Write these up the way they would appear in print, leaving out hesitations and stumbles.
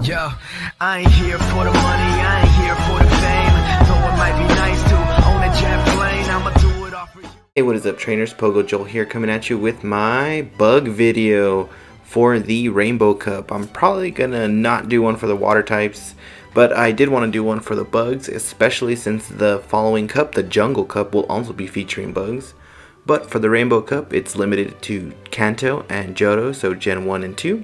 Yo, I ain't here for the money, I ain't here for the fame. Though it might be nice to own a jet plane, I'ma do it all for you. Hey, what is up, trainers? PoGo Joel here, coming at you with my bug video for the Rainbow Cup. I'm probably gonna not do one for the water types, but I did want to do one for the bugs, especially since the following cup, the Jungle Cup, will also be featuring bugs. But for the Rainbow Cup, it's limited to Kanto and Johto, so Gen 1 and 2.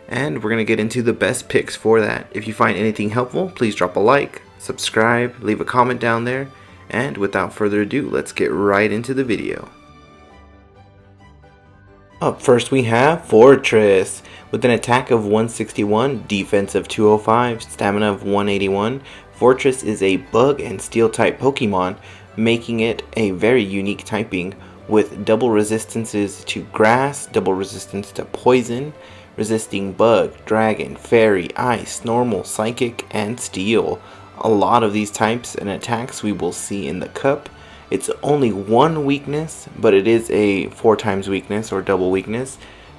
And we're going to get into the best picks for that. If you find anything helpful, please drop a like, subscribe, leave a comment down there. And without further ado, let's get right into the video. Up first we have Forretress. With an attack of 161, defense of 205, stamina of 181, Forretress is a bug and steel type Pokemon, making it a very unique typing with double resistances to grass, double resistance to poison, resisting bug, dragon, fairy, ice, normal, psychic, and steel. A lot of these types and attacks we will see in the cup. It's only one weakness, but it is a 4 times weakness or double weakness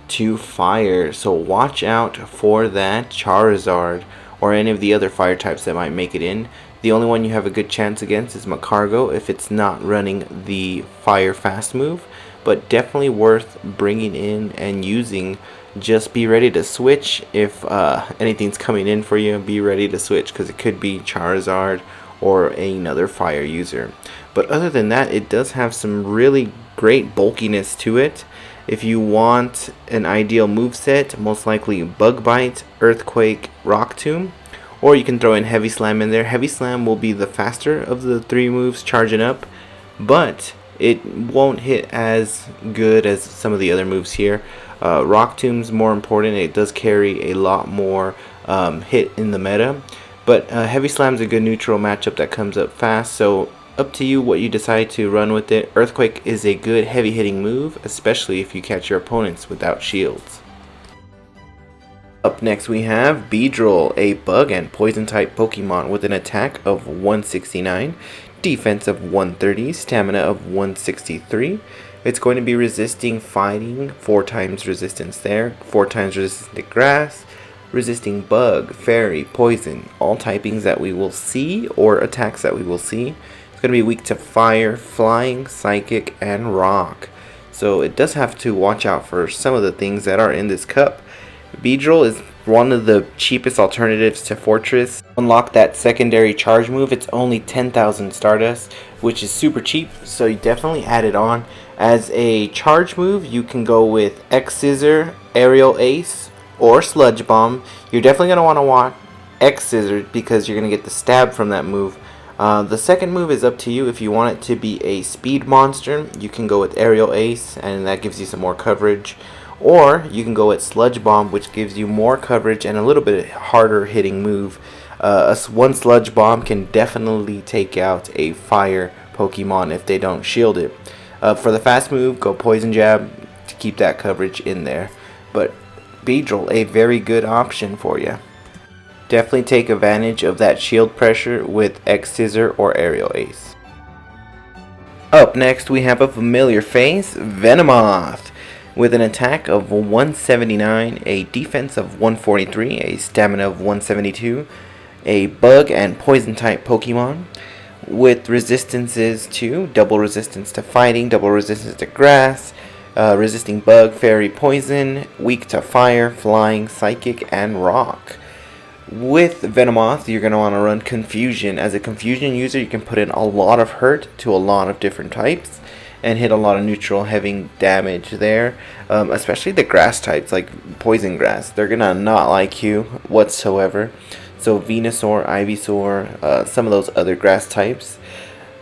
to fire. So watch out for that Charizard or any of the other fire types that might make it in. The only one you have a good chance against is Macargo if it's not running the fire fast move, but definitely worth bringing in and using. Just be ready to switch if anything's coming in for you. Be ready to switch because it could be Charizard or another fire user. But other than that, it does have some really great bulkiness to it. If you want an ideal moveset, most likely Bug Bite, Earthquake, Rock Tomb, or you can throw in Heavy Slam in there. Heavy Slam will be the faster of the 3 moves charging up, but it won't hit as good as some of the other moves here. Rock Tomb's more important. It does carry a lot more hit in the meta, but Heavy Slam's a good neutral matchup that comes up fast, so up to you what you decide to run with it. Earthquake is a good heavy hitting move, especially if you catch your opponents without shields. Up next we have Beedrill, a bug and poison type Pokemon with an attack of 169, defense of 130, stamina of 163. It's going to be resisting fighting, 4 times resistance there, 4 times resistance to grass, resisting bug, fairy, poison, all typings that we will see or attacks that we will see. It's going to be weak to fire, flying, psychic, and rock. So it does have to watch out for some of the things that are in this cup. Beedrill is one of the cheapest alternatives to Forretress. Unlock that secondary charge move. It's only 10,000 Stardust, which is super cheap, so you definitely add it on. As a charge move, you can go with Scizor, Aerial Ace, or Sludge Bomb. You're definitely going to want to watch Scizor because you're going to get the stab from that move. The second move is up to you. If you want it to be a speed monster, you can go with Aerial Ace, and that gives you some more coverage. Or you can go with Sludge Bomb, which gives you more coverage and a little bit harder hitting move. One Sludge Bomb can definitely take out a fire Pokemon if they don't shield it. For the fast move, go Poison Jab to keep that coverage in there. But Beedrill, a very good option for you. Definitely take advantage of that shield pressure with Scizor or Aerial Ace. Up next we have a familiar face, Venomoth. With an attack of 179, a defense of 143, a stamina of 172, a bug and poison type Pokemon, with resistances to double resistance to fighting, double resistance to grass, resisting bug, fairy, poison, weak to fire, flying, psychic, and rock. With Venomoth, you're going to want to run Confusion. As a Confusion user, you can put in a lot of hurt to a lot of different types and hit a lot of neutral heavy damage there, especially the grass types like Poison Grass. They're gonna not like you whatsoever. So Venusaur, Ivysaur, some of those other grass types.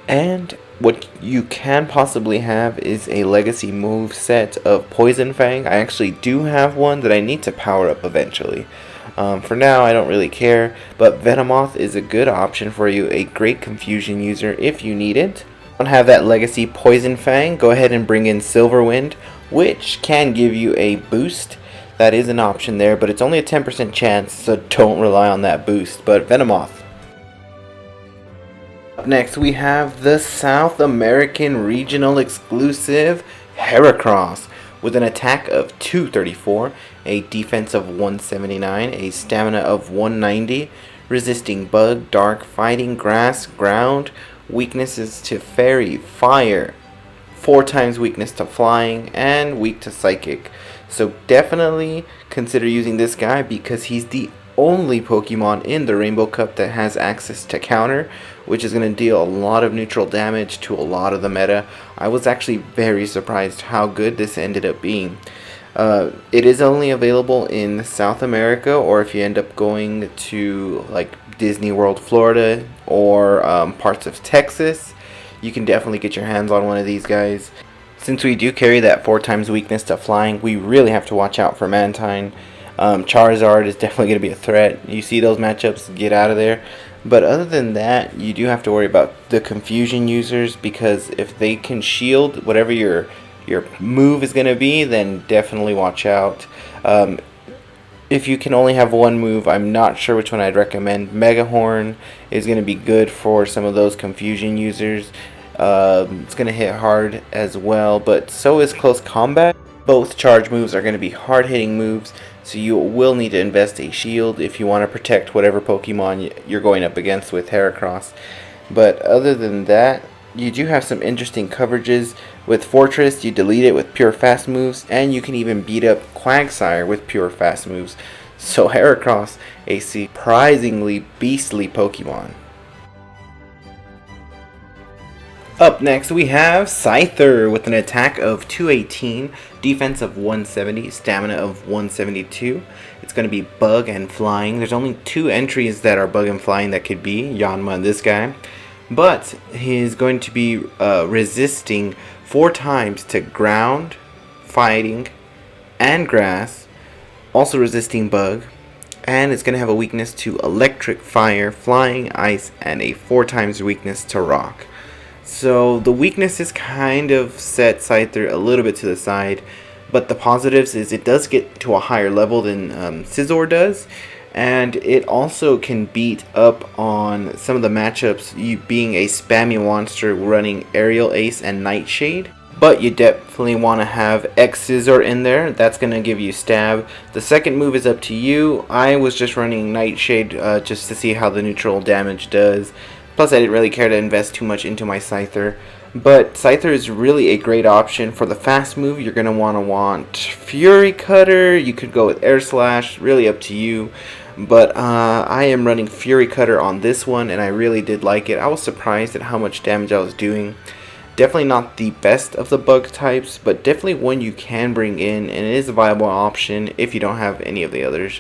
And what you can possibly have is a legacy move set of Poison Fang. I actually do have one that I need to power up eventually. For now, I don't really care, but Venomoth is a good option for you, a great Confusion user if you need it. Don't have that legacy Poison Fang, go ahead and bring in Silverwind, which can give you a boost. That is an option there, but it's only a 10% chance, so don't rely on that boost. But Venomoth. Up next we have the South American regional exclusive Heracross. with an attack of 234, a defense of 179, a stamina of 190, resisting bug, dark, fighting, grass, ground, weaknesses to fairy, fire, 4 times weakness to flying, and weak to psychic. So definitely consider using this guy because he's the only Pokemon in the Rainbow Cup that has access to counter, which is going to deal a lot of neutral damage to a lot of the meta. I was actually very surprised how good this ended up being. It is only available in South America, or if you end up going to like Disney World Florida or parts of Texas, you can definitely get your hands on one of these guys. Since we do carry that 4 times weakness to flying, we really have to watch out for Mantine. Charizard is definitely going to be a threat. You see those matchups, get out of there. But other than that, you do have to worry about the confusion users, because if they can shield whatever your move is going to be, then definitely watch out. If you can only have one move, I'm not sure which one I'd recommend. Megahorn is going to be good for some of those confusion users. It's going to hit hard as well, but so is Close Combat. Both charge moves are going to be hard-hitting moves, so you will need to invest a shield if you want to protect whatever Pokemon you're going up against with Heracross. But other than that, you do have some interesting coverages. With Forretress, you delete it with pure fast moves, and you can even beat up Quagsire with pure fast moves. So Heracross, a surprisingly beastly Pokemon. Up next we have Scyther with an attack of 218, defense of 170, stamina of 172. It's going to be bug and flying. There's only 2 entries that are bug and flying that could be, Yanma and this guy. But he's going to be resisting 4 times to ground, fighting, and grass. Also resisting bug. And it's going to have a weakness to electric, fire, flying, ice, and a 4 times weakness to rock. So the weaknesses kind of set Scyther a little bit to the side, but the positives is it does get to a higher level than Scizor does, and it also can beat up on some of the matchups, you being a spammy monster running Aerial Ace and Nightshade. But you definitely want to have Scizor in there. That's going to give you stab. The second move is up to you. I was just running Nightshade just to see how the neutral damage does. Plus, I didn't really care to invest too much into my Scyther. But Scyther is really a great option. For the fast move, you're going to want Fury Cutter. You could go with Air Slash. Really up to you. But I am running Fury Cutter on this one, and I really did like it. I was surprised at how much damage I was doing. Definitely not the best of the bug types, but definitely one you can bring in, and it is a viable option if you don't have any of the others.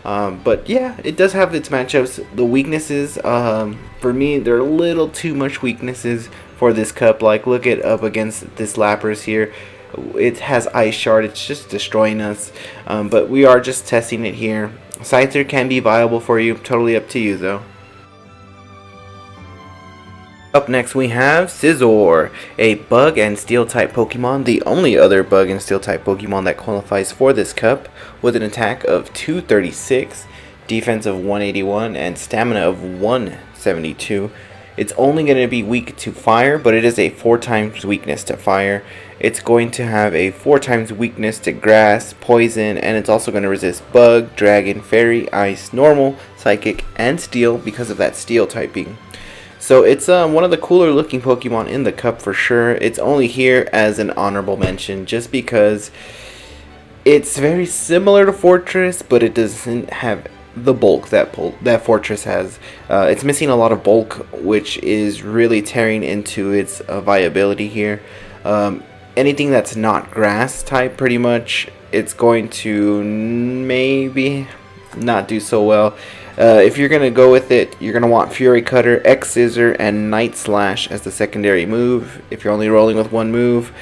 But yeah, it does have its matchups. The weaknesses, for me, they're a little too much weaknesses for this cup. Like, look at up against this Lapras here. It has Ice Shard. It's just destroying us. But we are just testing it here. Scyther can be viable for you. Totally up to you, though. Up next we have Scizor, a bug and steel type Pokemon, the only other bug and steel type Pokemon that qualifies for this cup, with an attack of 236, defense of 181, and stamina of 172. It's only going to be weak to fire, but it is a 4 times weakness to fire. It's going to have a 4 times weakness to grass, poison, and it's also going to resist bug, dragon, fairy, ice, normal, psychic, and steel because of that steel typing. So it's one of the cooler looking Pokemon in the cup for sure. It's only here as an honorable mention just because it's very similar to Forretress, but it doesn't have the bulk that Forretress has. It's missing a lot of bulk, which is really tearing into its viability here. Anything that's not grass type, pretty much, it's going to maybe not do so well. If you're going to go with it, you're going to want Fury Cutter, Scizor, and Night Slash as the secondary move. If you're only rolling with one move,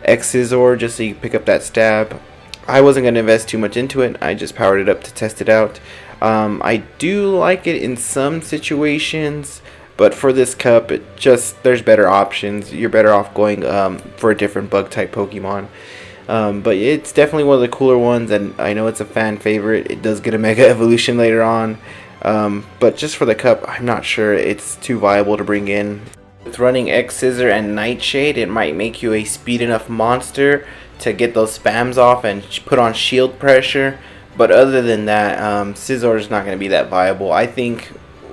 Scizor, just so you pick up that stab. I wasn't going to invest too much into it. I just powered it up to test it out. I do like it in some situations, but for this cup, there's better options. You're better off going for a different bug type Pokemon. But it's definitely one of the cooler ones, and I know it's a fan favorite. It does get a Mega Evolution later on, but just for the cup, I'm not sure it's too viable to bring in. With running Scizor and Nightshade, it might make you a speed enough monster to get those spams off and put on shield pressure. But other than that, Scizor is not going to be that viable. I think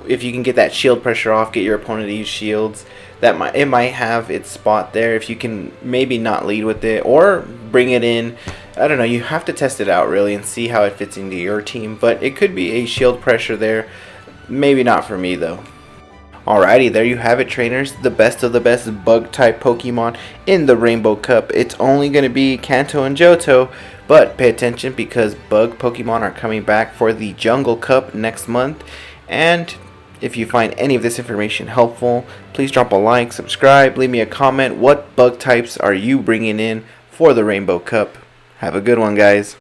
if you can get that shield pressure off, get your opponent to use shields, it might have its spot there. If you can maybe not lead with it or bring it in, I don't know. You have to test it out really and see how it fits into your team. But it could be a shield pressure there. Maybe not for me though. Alrighty, there you have it, trainers. The best of the best bug type Pokemon in the Rainbow Cup. It's only going to be Kanto and Johto, but pay attention because bug Pokemon are coming back for the Jungle Cup next month. And if you find any of this information helpful, please drop a like, subscribe, leave me a comment. What bug types are you bringing in for the Rainbow Cup? Have a good one, guys.